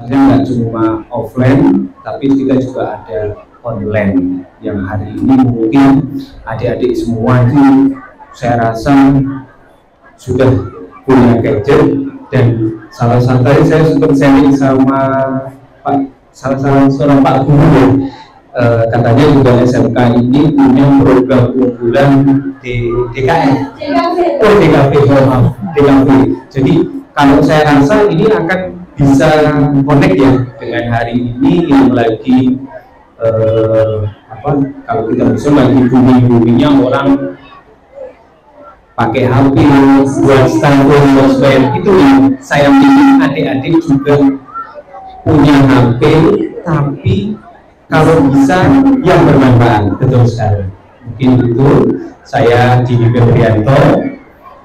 nggak cuma offline, tapi kita juga ada online yang hari ini mungkin adik-adik semua itu saya rasa sudah punya gadget, dan salah satu saya sempat sharing sama salah Pak Guru katanya juga SMK ini punya program unggulan di DKF, DKV. Jadi kalau saya rasa ini akan bisa connect ya dengan hari ini yang lagi kalau kita bisa lagi booming-boomingnya orang pakai HP buat smartphone, itu yang saya pikir adik-adik juga punya HP, tapi kalau bisa yang bermanfaat. Betul sekali. Mungkin itu saya Didi Febrianto,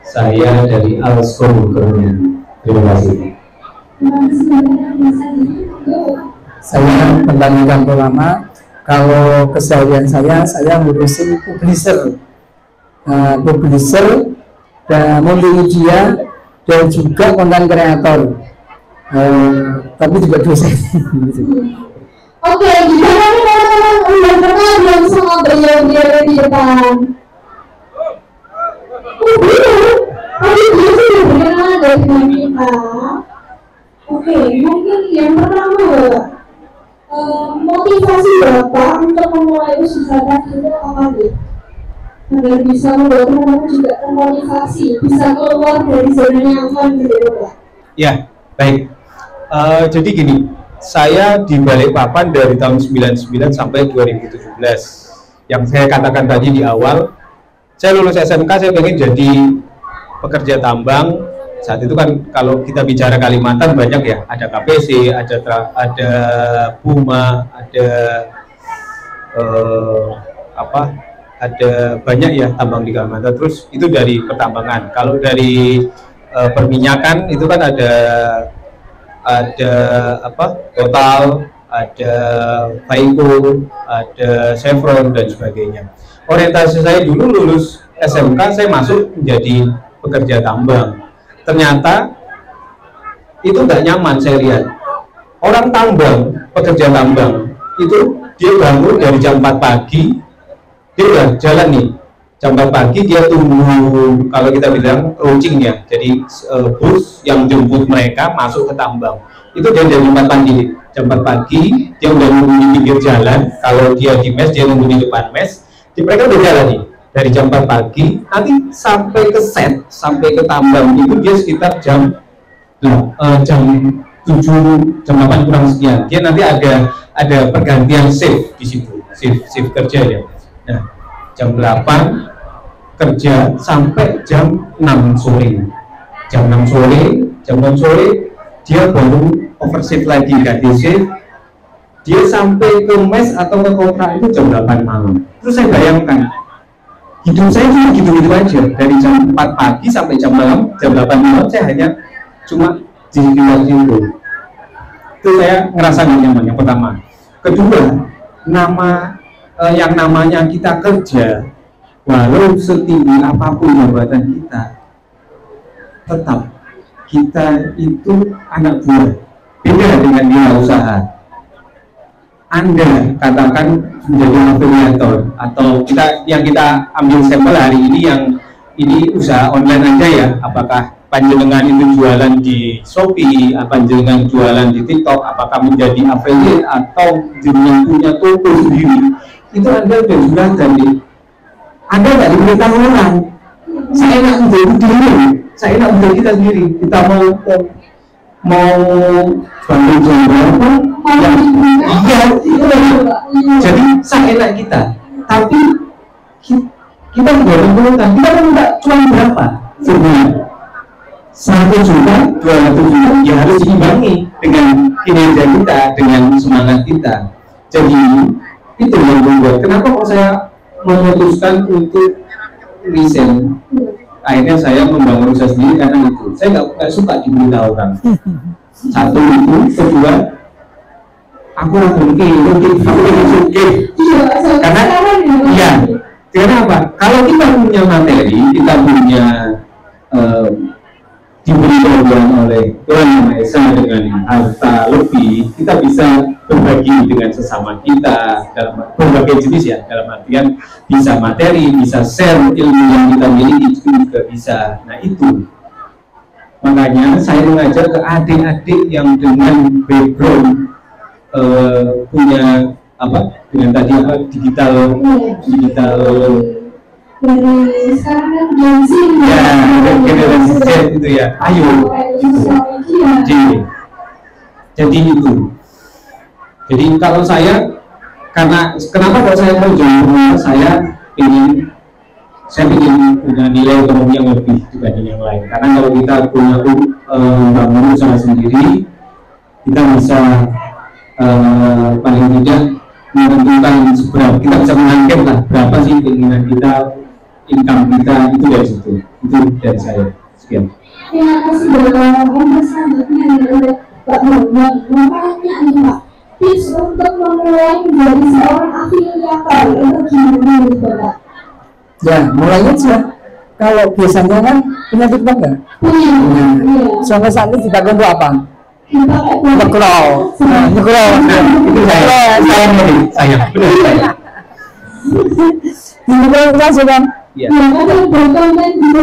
saya dari Alskom Kemudian. Terima kasih. Saya tentang Kantor Lama. Kalau keseharian saya ngurusin publisher dan multimedia dan juga konten kreator, tapi juga dosen. Oke, gimana nih teman-teman, udah pernah belum sama beliau-beliau di depan? Tadi dia sudah berkenalan dengan kita. Oke, mungkin yang pertama motivasi Bapak untuk memulai usaha itu apa nih? Agar bisa membuat teman-teman juga termotivasi, bisa keluar dari zona nyaman gitu Pak. Ya, baik. Jadi gini, saya di Balikpapan dari tahun 99 sampai 2017. Yang saya katakan tadi di awal, saya lulus SMK, saya pengen jadi pekerja tambang. Saat itu kan kalau kita bicara Kalimantan banyak ya, ada KPC, ada Puma, ada banyak ya tambang di Kalimantan. Terus itu dari pertambangan. Kalau dari perminyakan itu kan ada Total, ada Vaiko, ada Chevron dan sebagainya. Orientasi saya dulu lulus SMK, saya masuk menjadi pekerja tambang. Ternyata itu nggak nyaman. Saya lihat orang tambang, pekerja tambang itu dia bangun dari jam 4 pagi, dia udah jalan nih jam 4 pagi, dia tunggu, kalau kita bilang rucing ya, jadi bus yang jemput mereka masuk ke tambang. Itu dia dari 4 pagi, jam 4 pagi dia udah nunggu di pinggir jalan. Kalau dia di mes, dia nunggu di depan mes. Mereka udah jalan nih dari jam 4 pagi, nanti sampai ke set, sampai ke tambang itu dia sekitar jam 7, jam 8 kurang sekian. Dia nanti ada pergantian shift di situ, shift kerja ya. Nah, jam 8 kerja sampai jam 6 sore. Jam 6 sore dia baru overshift lagi, ganti shift. Dia sampai ke mes atau ke kontrak itu jam 8 malam. Terus saya bayangkan hidup saya cuma gitu-gitu aja, dari jam 4 pagi sampai jam 8 malam saya hanya cuma di luar situ. Itu saya ngerasa gak nyaman, yang pertama. Kedua, yang namanya kita kerja, walau setinggi apapun jabatan kita, tetap kita itu anak buah. Beda dengan wirausaha. Anda katakan menjadi afiliator, atau yang kita ambil sampel hari ini, yang ini usaha online aja ya, apakah panjenengan itu jualan di Shopee, panjenengan jualan di TikTok, apakah menjadi affiliate atau jenengan punya toko sendiri, itu Anda sudah juragan nih. Anda nggak diberitahu orang, saya enak menjadi diri, saya enak menjadi kita sendiri. Kita mau bangun jam berapa? Iya, jadi saya enak kita, tapi kita tidak menentukan, kita minta cuan berapa sebenarnya. 1 juta, 200 juta, ya harus diimbangi dengan kinerja kita, dengan semangat kita. Jadi itu yang membuat kenapa kok saya memutuskan untuk resign. Akhirnya saya membangun usaha sendiri karena itu. Saya nggak suka diberitahu orang. Satu itu, kedua, aku mungkin karena iya, karena apa? Kalau kita punya materi, kita punya diberi peluang oleh Tuhan Yang Maha Esa dengan harta lebih, kita bisa berbagi dengan sesama kita dalam berbagai jenis ya, dalam artian bisa materi, bisa share ilmu yang kita miliki itu juga bisa. Nah itu makanya saya mengajar ke adik-adik yang dengan background punya apa dengan tadi apa digital dari sekarang kan generasi ya generasi Z itu ya, ayo jadi itu. Jadi kalau saya, karena kenapa kalau saya mau jadi saya ingin punya nilai ekonomi yang lebih dibanding yang lain. Karena kalau kita punya bangun usaha sendiri, kita bisa paling tidak menentukan seberapa, kita bisa mengangkat lah berapa sih keinginan kita, income kita, itu dari situ. Itu dari saya. Sekian. Terima kasih Bapak. Untuk selanjutnya dari Pak Bambang, makanya nih Pak, tips untuk memulai menjadi seorang afiliator itu gimana nih Bapak? Ya, mulai aja. Kalau biasanya kan punya TikTok nggak? Punya. Sampai saat ini kita untuk apa? Nyekrol. Nyekrol. Itu saya. Nyekrol langsung kan? Iya. Ya, kan berkonten gitu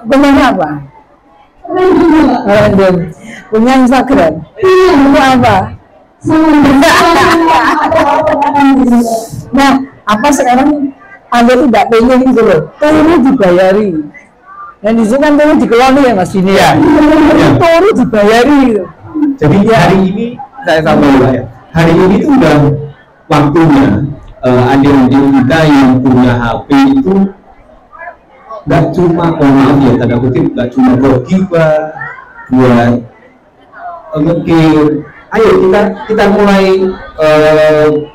Bapak. Punya apa? Keren juga Pak. Random. Punya Instagram. Punya apa? Nah, apa sekarang Anda tidak pengen gitu loh? Turu dibayari. Dan di sini kan turu dikelola ya Mas ini ya. Turu dibayari gitu. Jadi hari ini saya sampaikan ya. Hari ini tuh udah waktunya adik-adik kita yang punya HP itu nggak cuma maaf ya tanda kutip, nggak cuma buat gibah, buat ngekir. Ayo kita mulai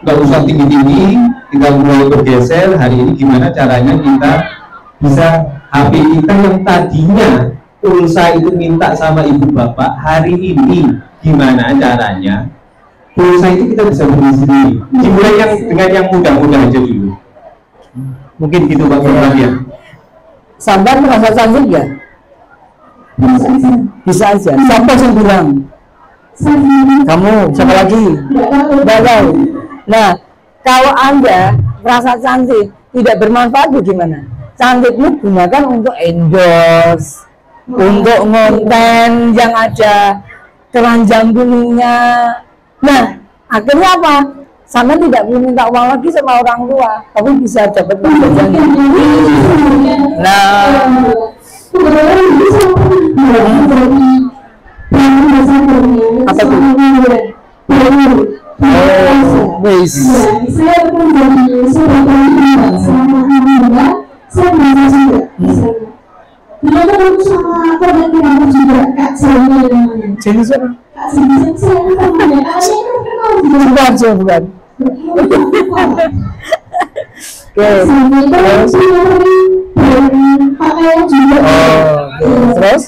nggak usah tinggi-tinggi, kita mulai bergeser. Hari ini gimana caranya kita bisa HP kita yang tadinya pulsa itu minta sama ibu bapak, hari ini gimana caranya pulsa itu kita bisa beli sendiri. Dimulai yang dengan yang mudah-mudah aja dulu. Mungkin gitu Pak ya. Sampai merasa cantik ya? Bisa aja. Siapa yang bilang? Kamu, siapa lagi? Tidak tahu. Nah, kalau Anda merasa cantik tidak bermanfaat bagaimana? Cantikmu gunakan untuk endorse, untuk ngonten yang ada keranjang kuningnya. Nah, akhirnya apa? Sama tidak minta uang lagi sama orang tua, tapi bisa dapat jajannya. Nah, apa tuh? Wis. Saya pun jadi selama alhamdulillah saya merasa juga. Dia kan sama korban kenapa juga Kak Sani namanya. Jadi siapa? Kak Sani saya namanya. Bukan, bukan. Oke. Sani itu pakaian juga. Terus?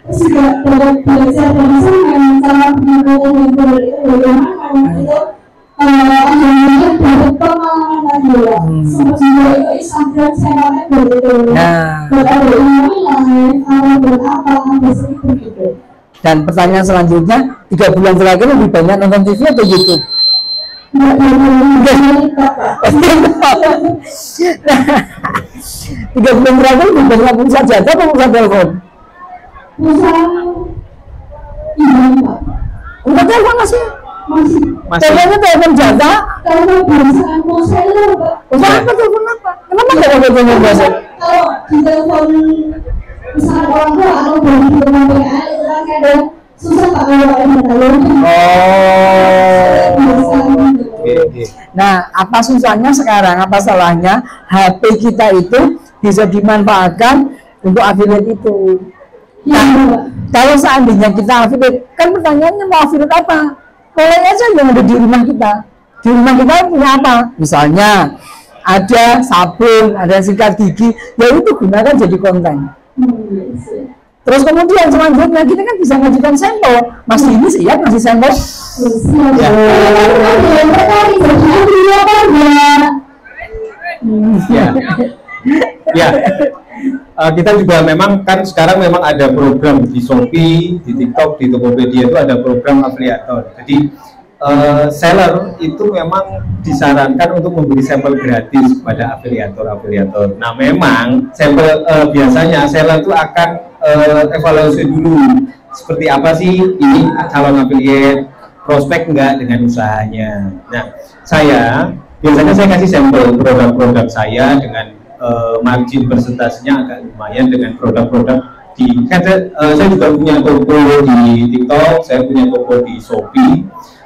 Juga belajar dari sana cara pengelolaan yang bagaimana itu alhamdulillah dapat pengalaman lagi ya. Seperti itu Instagram saya pakai begitu. Berada di lain berapa begitu. Dan pertanyaan selanjutnya, 3 bulan terakhir lebih banyak nonton TV atau YouTube? Nggak 3 bulan terakhir lebih banyak pulsa jasa atau pulsa telepon? Pulsa Pak. Untuk telepon masih? Teleponnya telepon jasa? Kalau berdasarkan pulsa itu Pak. Pulsa apa, telepon apa? Kenapa nggak pakai telepon jasa? Kalau di telepon misalnya orang tua atau dari teman WA itu kan kadang susah Pak kalau ada telepon. Nah, apa susahnya sekarang? Apa salahnya HP kita itu bisa dimanfaatkan untuk affiliate itu? Nah, kalau seandainya kita affiliate, kan pertanyaannya mau affiliate apa? Mulai aja yang ada di rumah kita. Di rumah kita punya apa? Misalnya ada sabun, ada sikat gigi, ya itu gunakan jadi konten. Terus kemudian selanjutnya kita kan bisa ngajukan sampel. Mas ini siap ngasih sampel? Ya. kita juga memang kan sekarang memang ada program di Shopee, di TikTok, di Tokopedia itu ada program afiliator. Jadi seller itu memang disarankan untuk memberi sampel gratis kepada afiliator. Nah memang sampel biasanya seller itu akan evaluasi dulu seperti apa sih ini calon affiliate, prospek enggak dengan usahanya. Nah biasanya saya kasih sampel produk-produk saya dengan margin persentasenya agak lumayan dengan produk-produk saya juga punya toko di TikTok, saya punya toko di Shopee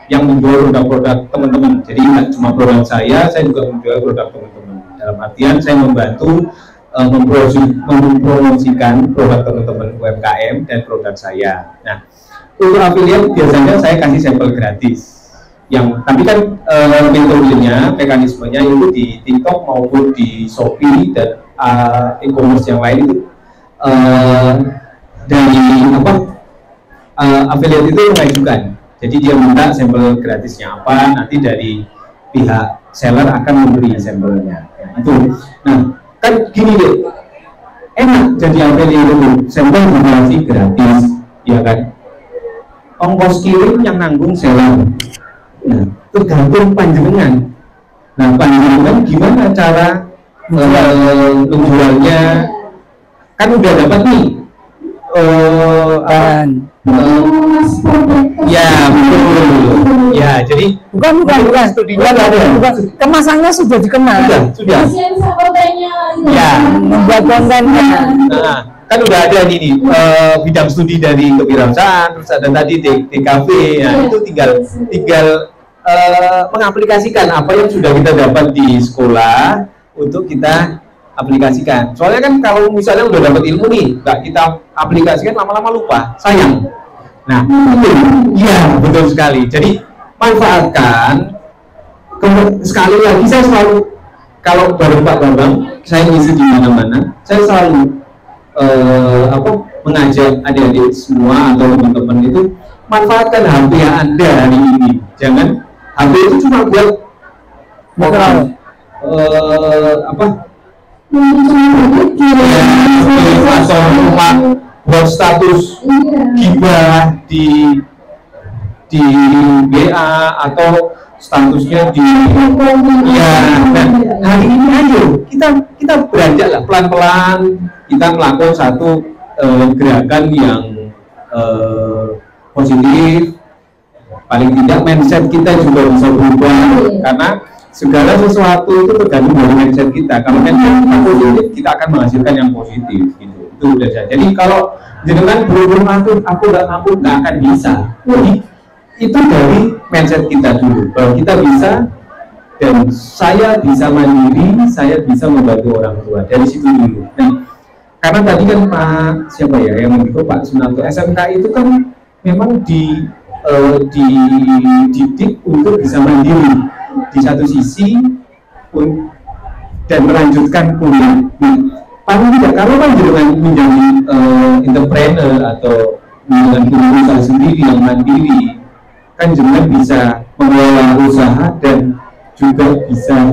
yang menjual produk-produk teman-teman. Jadi nggak cuma produk saya juga menjual produk teman-teman. Dalam artian saya membantu mempromosikan produk teman-teman UMKM dan produk saya. Nah, untuk affiliate biasanya saya kasih sampel gratis. Tapi kan metodenya, mekanismenya itu di TikTok maupun di Shopee dan e-commerce yang lain itu dari affiliate itu mengajukan. Jadi dia minta sampel gratisnya apa, nanti dari pihak seller akan memberi sampelnya. Itu. Nah, kan gini deh, enak jadi affiliate itu, sampel dikasih gratis, ya kan? Ongkos kirim yang nanggung seller. Nah, tergantung panjenengan. Nah, panjenengan gimana cara menjualnya? Kan udah dapat nih. Ya, betul. Ya, jadi bukan. Kemasannya sudah dikenal. Sudah. Ya, membuat kontennya. Nah, kan udah ada nih bidang studi dari kewirausahaan, terus ada tadi DKV. Nah, itu tinggal mengaplikasikan apa yang sudah kita dapat di sekolah untuk kita aplikasikan. Soalnya kan kalau misalnya udah dapat ilmu nih, nggak kita aplikasikan lama-lama lupa, sayang. Nah, betul sekali. Jadi manfaatkan. Sekali lagi saya selalu kalau bareng Pak Bambang, saya ngisi di mana-mana, saya selalu mengajak adik-adik semua atau teman-teman itu manfaatkan HP Anda hari ini. Jangan HP itu cuma buat atau cuma buat status gibah di WA atau statusnya di dan hari ini ayo kita beranjak lah pelan-pelan, kita melakukan satu gerakan yang positif. Paling tidak mindset kita juga bisa berubah, karena segala sesuatu itu tergantung dari mindset kita. Kalau mindset kita positif, kita akan menghasilkan yang positif gitu. Itu udah saja. Jadi kalau jangan belum aku nggak akan bisa. Jadi itu dari mindset kita dulu, bahwa kita bisa dan saya bisa mandiri, saya bisa membantu orang tua, dari situ dulu. Nah, karena tadi kan Pak siapa ya yang mendukung Pak Sunarto, SMK itu kan memang dididik untuk bisa mandiri di satu sisi dan melanjutkan kuliah. Paling tidak kalau kan jangan menjadi entrepreneur atau menjadi usaha sendiri yang mandiri, kan jangan bisa mengelola usaha dan juga bisa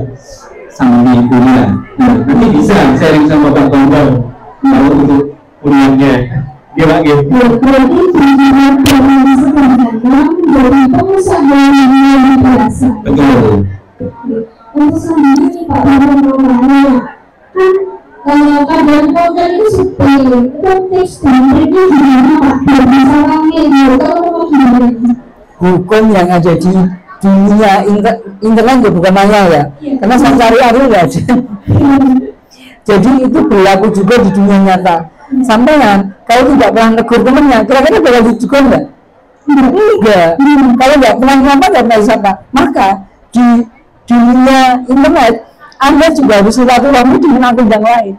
sambil kuliah. Nah, nanti bisa sharing sama Pak Bambang kalau untuk kuliahnya. Gimana gitu? Berarti tujuan dari pengusaha yang biasa. Betul. Untuk sendiri Pak Bambang namanya kan kadang konten itu seperti konteks dan triknya gimana Pak? Biar bisa rame kalau gimana? Hukum yang ada di dunia internet ya bukan maya ya, karena saya cari nggak ada. Jadi itu berlaku juga di dunia nyata. Sampean kalau tidak pernah negur temennya, kira-kira bakal ditegur nggak? Enggak. Kalau nggak pernah ngapa nggak pernah siapa. Maka di dunia internet Anda juga harus silaturahmi dengan akun yang lain.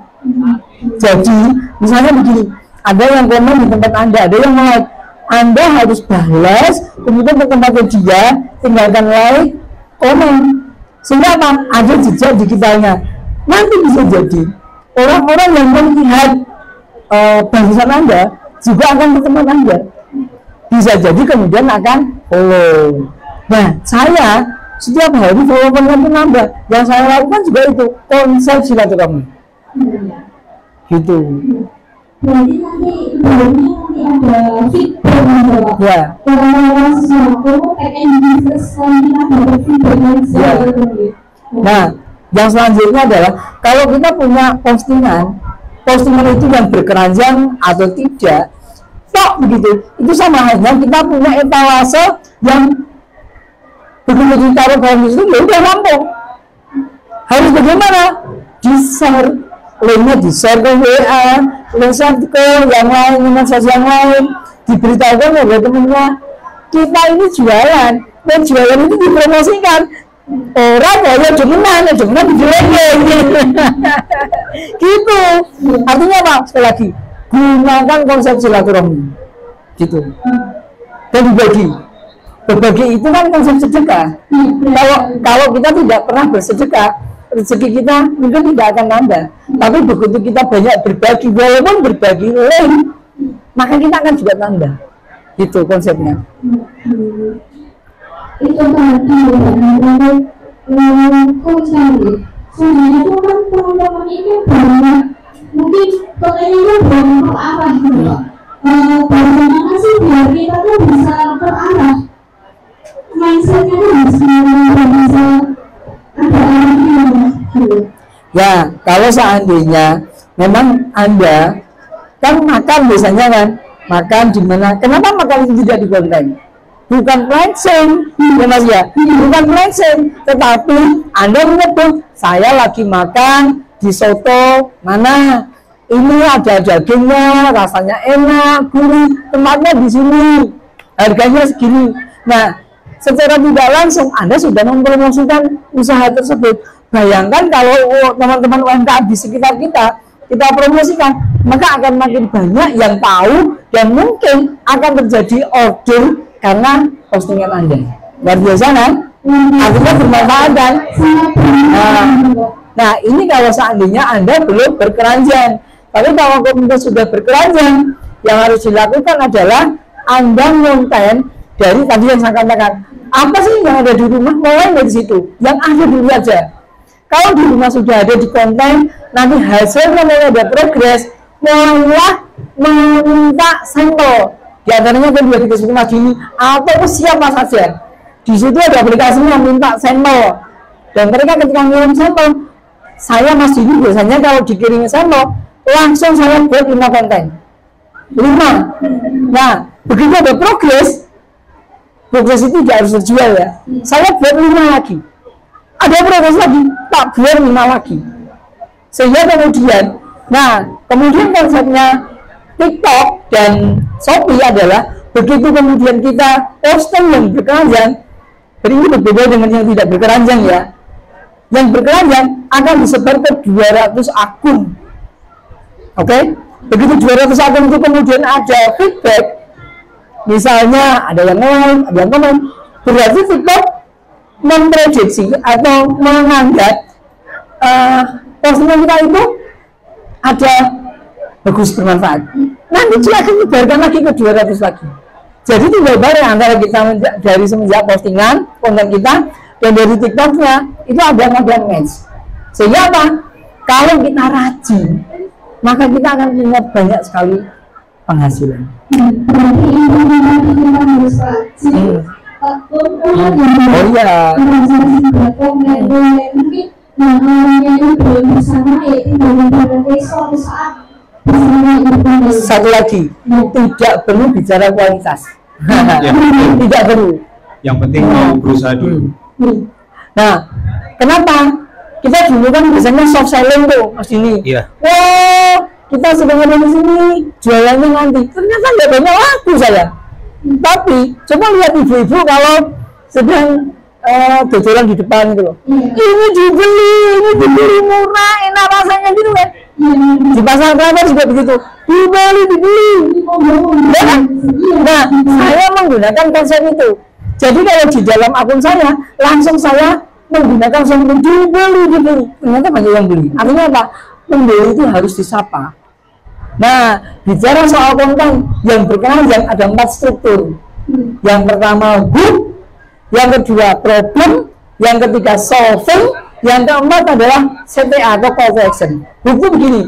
Jadi misalnya begini, ada yang komen di tempat Anda, ada yang like, Anda harus balas, kemudian ke tempatnya dia, tinggalkan like, komen. Sehingga apa? Ada jejak digitalnya. Nanti bisa jadi orang-orang yang melihat barisan Anda juga akan ke tempat Anda. Bisa jadi kemudian akan follow. Nah, saya setiap hari follow konten nambah. Yang saya lakukan juga itu konsep silaturahmi. gitu. Berarti nanti ada feedback gitu Pak. Ya. Orang-orang sesuatu pengen bisnis kita dapat feedback gitu. Nah, yang selanjutnya adalah kalau kita punya postingan itu yang berkeranjang atau tidak, kok begitu, itu sama halnya kita punya etalase yang begitu ditaruh dalam situ, ya udah rampung. Harus bagaimana? Di-share, linknya di-share ke WA, di-share ke yang lain, yang lain, diberitahukan oleh temennya. Kita ini jualan, dan jualan itu dipromosikan. Orang ya cuman dijelek gitu. Artinya apa? Sekali lagi, gunakan konsep silaturahmi gitu. Dan berbagi itu kan konsep sedekah. Kalau kita tidak pernah bersedekah, rezeki kita mungkin tidak akan nambah. Tapi begitu kita banyak berbagi, walaupun berbagi lain, maka kita akan juga tambah. Itu konsepnya. Itu tadi kok cari sebenarnya itu kan teman-teman ini banyak mungkin pengennya belum terarah gitu bagaimana sih biar kita tuh bisa terarah mindsetnya tuh bisa ada arahnya gitu. Ya, kalau seandainya memang Anda kan makan biasanya kan makan di mana? Kenapa makan itu tidak dikonten? Bukan flexing, ya Mas ya, bukan flexing, tetapi Anda menyebut saya lagi makan di soto mana, ini ada dagingnya, rasanya enak, gurih, tempatnya di sini, harganya segini. Nah, secara tidak langsung Anda sudah mempromosikan usaha tersebut. Bayangkan kalau teman-teman UMKM di sekitar kita promosikan, maka akan makin banyak yang tahu dan mungkin akan terjadi order karena postingan Anda. Luar biasa kan? Artinya bermanfaat kan? Nah, ini kalau seandainya Anda belum berkeranjang. Tapi kalau Anda sudah berkeranjang, yang harus dilakukan adalah Anda konten dari tadi yang saya katakan. Apa sih yang ada di rumah? Mulai dari situ. Yang ada dulu aja. Kalau di rumah sudah ada di konten, nanti hasilnya mulai ada progres, mulailah meminta sampel. Di antaranya kan juga dikasih rumah gini atau siapa saja. Di situ ada aplikasinya minta sampel. Dan mereka ketika ngirim sampel, saya Mas Dini biasanya kalau dikirim sampel, langsung saya buat 5 konten. 5. Nah, begitu ada progres itu tidak harus terjual ya. Saya buat 5 lagi. Ada progres lagi, tak buat 5 lagi. Sehingga kemudian konsepnya TikTok dan Shopee adalah begitu kemudian kita posting yang berkeranjang, jadi ini berbeda dengan yang tidak berkeranjang ya. Yang berkeranjang akan disebar ke 200 akun. Oke? Begitu 200 akun itu kemudian ada feedback, misalnya ada yang like, ada yang komen, berarti TikTok memprediksi atau menganggap postingan kita itu ada bagus, bermanfaat. Nanti dia akan menyebarkan lagi ke 200 lagi. Jadi tinggal bareng antara kita dari semenjak postingan konten kita dan dari TikToknya itu ada match. Sehingga apa? Kalau kita rajin, maka kita akan punya banyak sekali penghasilan. Berarti ini kita harus rajin. Oh iya. Mungkin yang belum bersama ya tinggal di suatu saat. Satu lagi, tidak perlu bicara kualitas. Ya, tidak perlu. Yang penting mau berusaha dulu. Nah, kenapa? Kita dulu kan biasanya soft selling tuh, Mas Dini. Iya. Wah, kita sedang ada di sini, jualannya nanti. Ternyata nggak banyak laku saya. Tapi coba lihat ibu-ibu kalau sedang dodolan di depan gitu loh. Ini dibeli murah, enak rasanya gitu kan. Di pasar Kramat juga begitu, dibeli. Ya? Nah, saya menggunakan konsep itu. Jadi kalau di dalam akun saya, langsung saya menggunakan konsep dibeli. Ternyata banyak yang beli. Artinya apa? Pembeli itu harus disapa. Nah, bicara soal konten yang berkeranjang ada 4 struktur. Yang pertama hook, yang kedua problem, yang ketiga solving, yang keempat adalah CTA atau call to action. Hukum begini,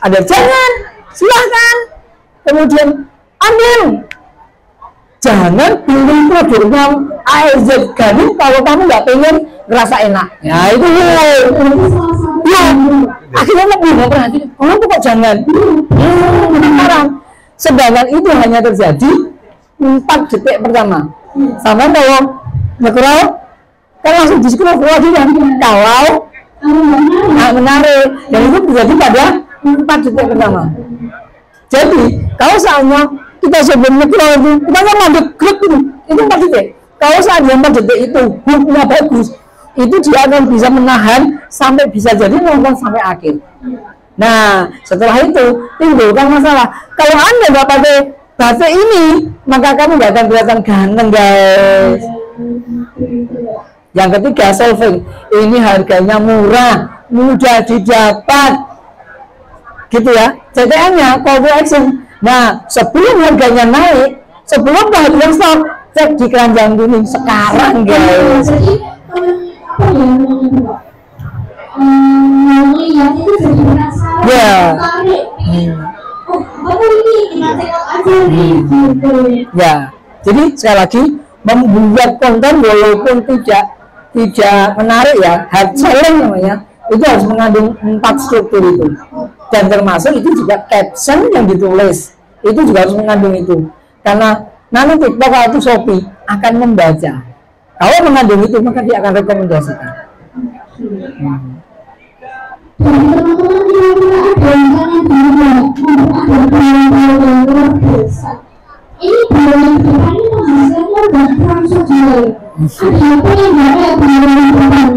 ada jangan, silahkan. Kemudian ambil. Jangan pilih produknya AZ Ganin kalau kamu nggak pengen ngerasa enak. Ya itu ya. Akhirnya lebih nggak berarti. Kamu kok jangan. Sekarang sedangkan itu hanya terjadi 4 detik pertama. Sama kalau ngekrol kan langsung di scroll lagi kan. Kalau nggak menarik dan itu terjadi pada 4 detik pertama. Jadi kalau soalnya kita sebelum ngekrol itu kita kan mandek klik itu 4 detik. Kalau seandainya 4 detik itu hooknya bagus, itu dia akan bisa menahan sampai bisa jadi nonton sampai akhir. Nah setelah itu timbulkan masalah. Kalau Anda nggak pakai baterai ini, maka kamu nggak akan kelihatan ganteng guys. Yang ketiga solving, ini harganya murah, mudah didapat, gitu ya. CTN-nya call to action. Nah sebelum harganya naik, sebelum kehabisan stok, cek di keranjang kuning sekarang guys. Jadi apa ya namanya? Melihat itu jadi penasaran, tertarik, oh apa ini kita tengok aja nih, gitu. Ya, jadi sekali lagi membuat konten walaupun tidak menarik ya, hard selling namanya, itu harus mengandung 4 struktur itu. Dan termasuk itu juga caption yang ditulis, itu juga harus mengandung itu. Karena nanti TikTok atau Shopee akan membaca. Kalau mengandung itu maka dia akan rekomendasikan. Dan teman-teman kira-kira ada yang kangen luar biasa. Ini bulan depan ini penghasilannya udah langsung jual. Ada apa yang nggak ada bulan.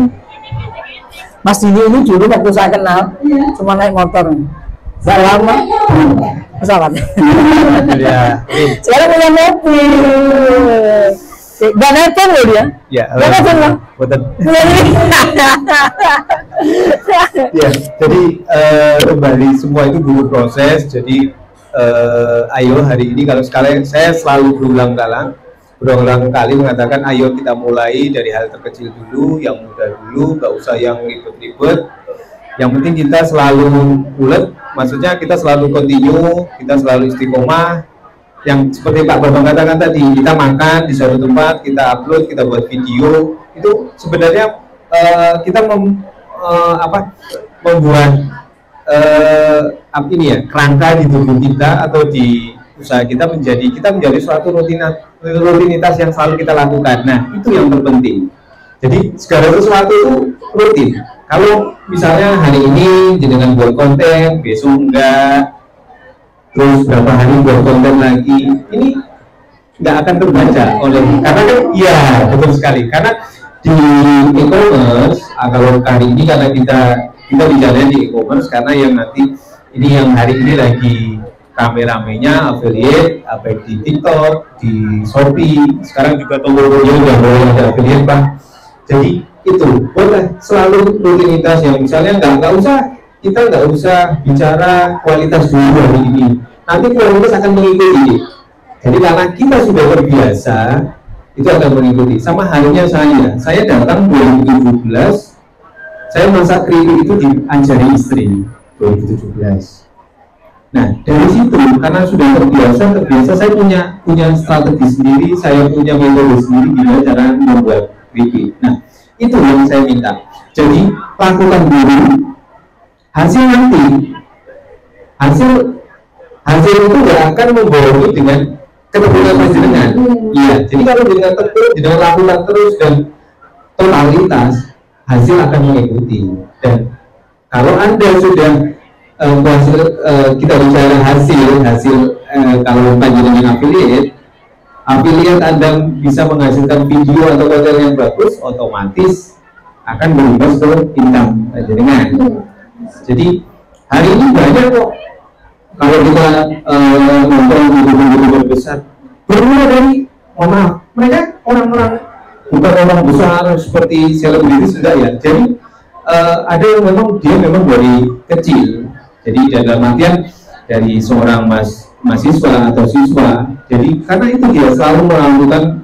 Mas Dini ini dulu waktu saya kenal, cuma naik motor, nggak lama, pesawat. Sekarang punya mobil, nggak nelfon loh dia. Ya, nggak nelfon loh. betul. Ya, jadi kembali semua itu butuh proses. Jadi ayo hari ini kalau sekali saya selalu berulang kali mengatakan ayo kita mulai dari hal terkecil dulu, yang mudah dulu, nggak usah yang ribet-ribet. Yang penting kita selalu ulet, maksudnya kita selalu continue, kita selalu istiqomah. Yang seperti Pak Bambang katakan tadi, kita makan di suatu tempat, kita upload, kita buat video, itu sebenarnya kita membuat ini ya, kerangka di tubuh kita atau di usaha kita menjadi suatu rutinitas yang selalu kita lakukan. Nah itu yang terpenting. Jadi segala sesuatu itu rutin. Kalau misalnya hari ini dengan buat konten, besok enggak, terus berapa hari buat konten lagi, ini nggak akan terbaca karena kan iya betul sekali, karena di e-commerce kalau hari ini karena kita bicaranya di e-commerce karena yang nanti ini yang hari ini lagi rame-ramenya affiliate, baik di TikTok, di Shopee, sekarang juga Tokopedia udah mulai ada affiliate Pak. Jadi itu boleh selalu rutinitas yang misalnya kita nggak usah bicara kualitas dulu hari ini, nanti kualitas akan mengikuti. Jadi karena kita sudah terbiasa, itu akan mengikuti. Sama halnya saya datang 2017, saya masak keripik itu diajari istri 2017. Nah dari situ karena sudah terbiasa saya punya strategi sendiri, saya punya metode sendiri gimana cara membuat keripik. Nah itu yang saya minta. Jadi lakukan dulu, hasil nanti hasil itu nggak akan membawa dengan ketekunan panjenengan. Iya. Jadi kalau dengan tekun, dengan lakukan terus dan totalitas, hasil akan mengikuti. Dan kalau Anda sudah kita bicara hasil kalau panjenengan affiliate Anda bisa menghasilkan video atau konten yang bagus, otomatis akan berimbas ke income panjenengan. Jadi hari ini banyak kok kalau kita nonton video besar bermula dari mereka orang-orang bukan orang besar seperti selebritis enggak ya. Jadi ada yang memang dari kecil. Jadi dalam artian dari seorang mahasiswa atau siswa. Jadi karena itu dia selalu melakukan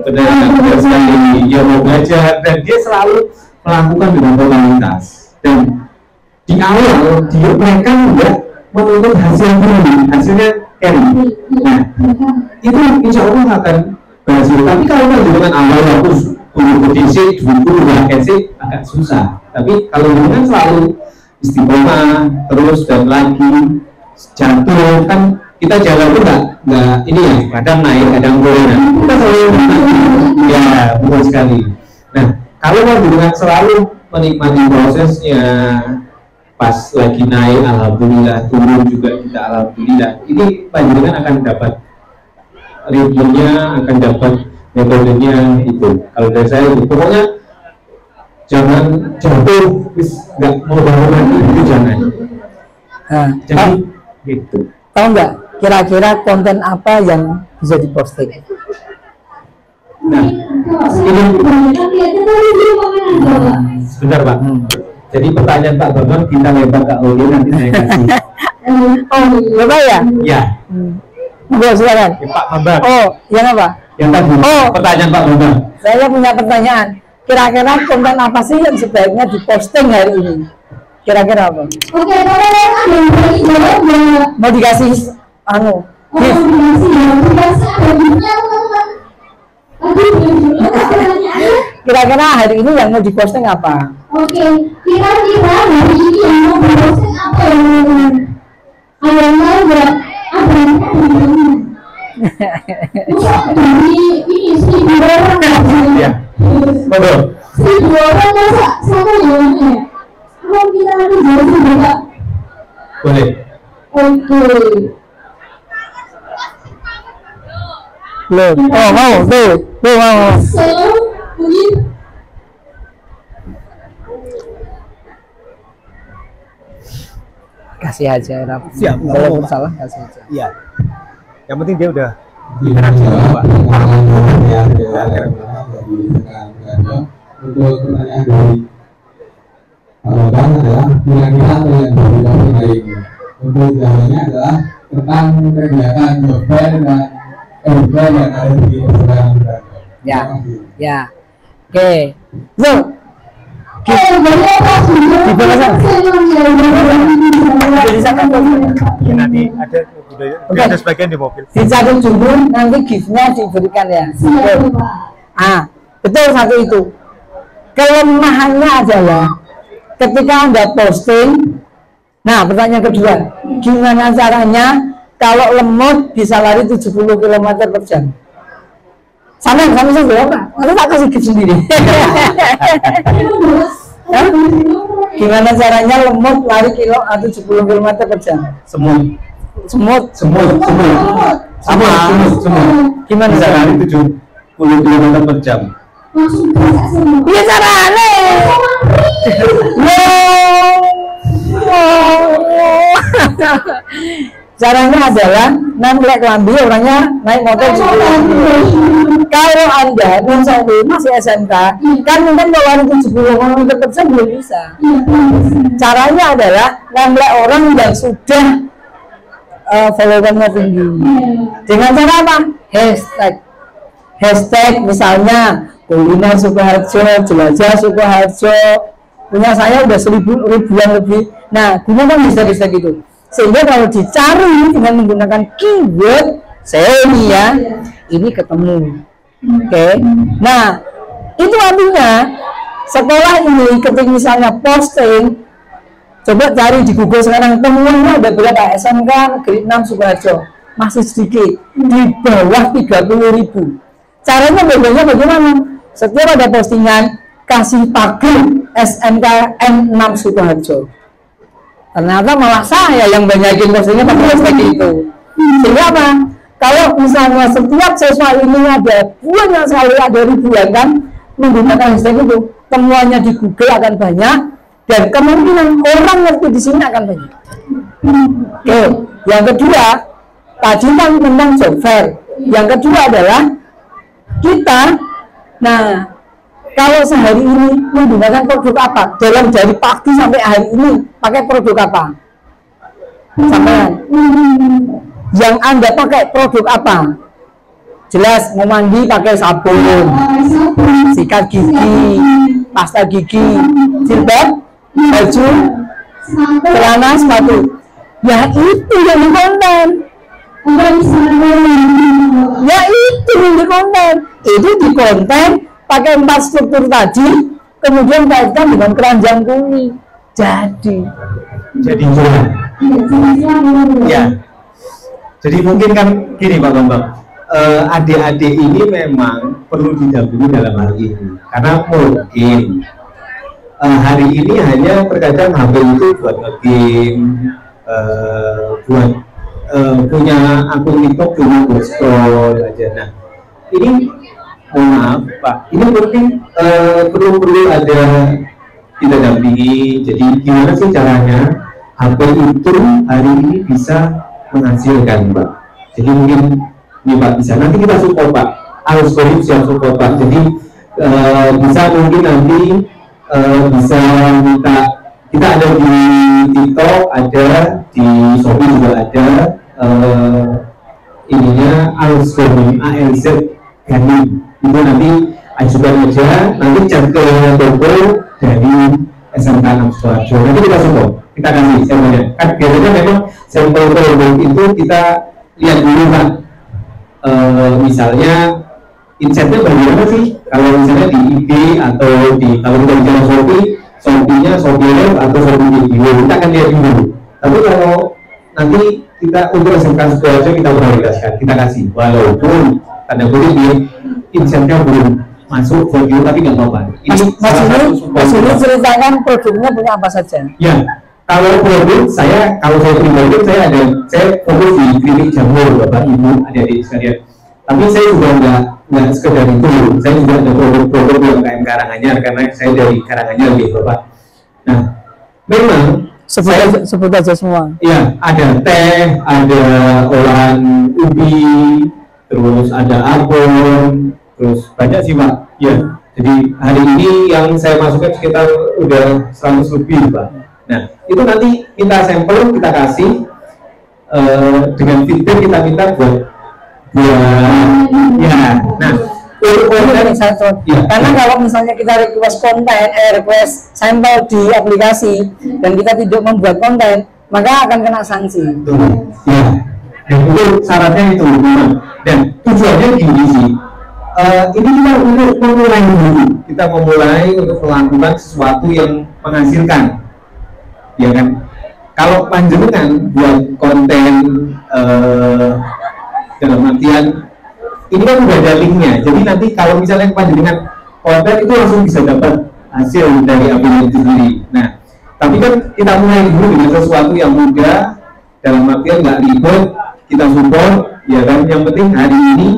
benar sekali, dia mau belajar dan dia selalu melakukan dengan totalitas. Dan di awal mereka juga menuntut hasil dulu, hasilnya carry. Nah, itu insya Allah akan berhasil. Tapi kalau dengan awal waktu kondisi dulu agak susah. Tapi kalau dengan selalu istiqomah terus dan lagi jatuh, kan kita jalan itu nggak ini ya, kadang naik kadang turun. Kita selalu ya betul sekali. Nah, kalau dengan selalu menikmati prosesnya, pas lagi naik alhamdulillah, turun juga kita alhamdulillah, ini panjenengan akan dapat ritmenya, akan dapat metodenya itu. Kalau dari saya pokoknya jangan jatuh, nggak mau bangun lagi, itu jangan. Jadi gitu. Tahu nggak kira-kira konten apa yang bisa diposting? Nah, ini sebentar Pak. Jadi pertanyaan Pak Bambang kita lempar ke audio, nanti saya kasih. Oh, Bapak ya? Ya. Silakan. Pak Bambang. Oh, yang apa? Yang tadi. Oh, pertanyaan Pak Bambang. Saya punya pertanyaan. Kira-kira konten apa sih yang sebaiknya diposting hari ini? Kira-kira apa? Oke, kalau ada yang berani jawab ya. Mau dikasih Oh, dikasih ada duitnya teman-teman. Aduh, belum pertanyaannya. kira-kira hari ini yang mau diposting apa? Oke, kira-kira hari ini yang mau diposting apa ya teman-teman? Ada yang tahu nggak? Ada yang tahu nggak? Dari ini 1.000 orang Ya. Betul. 1.000 orang masa sama yang ya? Kalau kita nanti jadi berapa? Boleh. Oke. Belum. Oh, mau. Saya mungkin Kasih aja, Rap. Siap. Kalau salah kasih aja. Iya. Yang penting dia udah untuk pertanyaan dari Pak Bambang adalah kira-kira apa yang dilakukan hari ini. Untuk jawabannya adalah tentang kegiatan job fair dan event yang ada di Perguruan Beragam. Ya. Ya. Oke. Zo. Jadi sana ya, nanti ada ada sebagian di mobil. di satu judul nanti gift-nya diberikan ya. Betul satu itu. Kelemahannya adalah ketika Anda posting. Nah, pertanyaan kedua, gimana caranya kalau lemot bisa lari 70 km per jam? Sama saya jawab, nanti tak kasih gift sendiri. Gimana caranya lemot lari 70 km per jam? Semut. Gimana Bisa caranya? lari 70 km per jam. langsung bisa semua. Iya caranya. Caranya adalah naik kelambi, orangnya naik motor cepat. Kalau Anda masih SMK, kan mungkin kalau lari 70 km per jam belum bisa. Caranya adalah nambah orang yang sudah followernya tinggi. Dengan cara apa? Hashtag misalnya kuliner Sukoharjo, jelajah Sukoharjo. Punya saya udah ribuan lebih. Nah, gunakan hashtag itu. Sehingga kalau dicari dengan menggunakan keyword SEO ya, ini ketemu. Oke. Nah, itu artinya sekolah ini ketika misalnya posting, coba cari di Google sekarang temuannya ada berapa? SMK Negeri 6 Sukoharjo, masih sedikit, di bawah 30.000. Caranya bagaimana? Setiap ada postingan kasih pagar SMK N6 Sukoharjo. Ternyata malah saya yang banyakin postingnya pakai hashtag itu. Sehingga apa? Kalau misalnya setiap siswa ini ada banyak sekali, ada ribuan kan, menggunakan hashtag itu, temuannya di Google akan banyak dan kemungkinan orang ngerti di sini akan banyak. Oke, yang kedua tadi kan tentang job fair. Yang kedua adalah kita, nah kalau sehari ini menggunakan produk apa? Dalam dari pagi sampai hari ini pakai produk apa? Sampai yang Anda pakai produk apa? Jelas mau mandi pakai sabun, sikat gigi, pasta gigi, jilbab baju, celana, sepatu. Ya itu yang di konten. Ya itu yang di konten. Itu di konten pakai 4 struktur tadi, kemudian kaitkan dengan keranjang kuning. Jadi curhat. Ya. Jadi mungkin kan gini Pak Bambang, adik-adik ini memang perlu didampingi dalam hal ini, karena mungkin hari ini hanya terkadang HP itu buat nge-game, buat punya akun TikTok cuma buat scroll aja. Nah ini mohon maaf Pak, ini mungkin perlu ada kita dampingi. Jadi gimana sih caranya HP itu hari ini bisa menghasilkan Pak? Jadi mungkin ini Pak bisa, nanti kita support Pak, harus siap support Pak. Jadi bisa mungkin nanti bisa minta, kita ada di TikTok, ada di Shopee juga ada ininya Alsgoni, ALZ Gani, itu nanti ajukan aja, nanti chat ke toko dari SMK 6 Sidoarjo, nanti kita support, kita kasih sampelnya. Kan biasanya memang sampel produk itu kita lihat dulu Pak, misalnya insightnya bagaimana sih, kalau misalnya di IG atau di, kalau kita bicara Shopee-nya Shopee Live atau Shopee Video, kita akan lihat dulu. Tapi kalau nanti kita untuk SMK Sidoarjo kita prioritaskan, kita kasih, walaupun tanda kutip di insightnya belum masuk video, tapi nggak apa-apa. Ini Mas Yuli ceritakan produknya punya apa saja? Ya, kalau produk saya, kalau saya pribadi saya fokus di klinik jamur Bapak Ibu adik-adik sekalian. Tapi saya juga nggak sekedar itu, saya juga ada produk-produk UMKM Karanganyar karena saya dari Karanganyar gitu Bapak. Nah, memang sebut aja semua. Iya, ada teh, ada olahan ubi, terus ada abon, terus banyak sih Pak. Ya, jadi hari ini yang saya masukkan sekitar udah 100 lebih Pak. Nah, itu nanti kita sampel, kita kasih dengan feedback kita minta buat ya. Nah, karena kalau misalnya kita request konten, request sampel di aplikasi dan kita tidak membuat konten, maka akan kena sanksi. Ya, dan itu syaratnya itu. Dan tujuannya gini sih. Ini kita untuk memulai dulu. Kita memulai untuk melakukan sesuatu yang menghasilkan, ya kan? Kalau panjenengan buat konten dalam artian ini kan udah ada linknya, jadi nanti kalau misalnya panjenengan konten itu langsung bisa dapat hasil dari aplikasi itu sendiri. Nah, tapi kan kita mulai dulu dengan sesuatu yang mudah, dalam artian nggak ribet, kita support, ya kan? Yang penting hari ini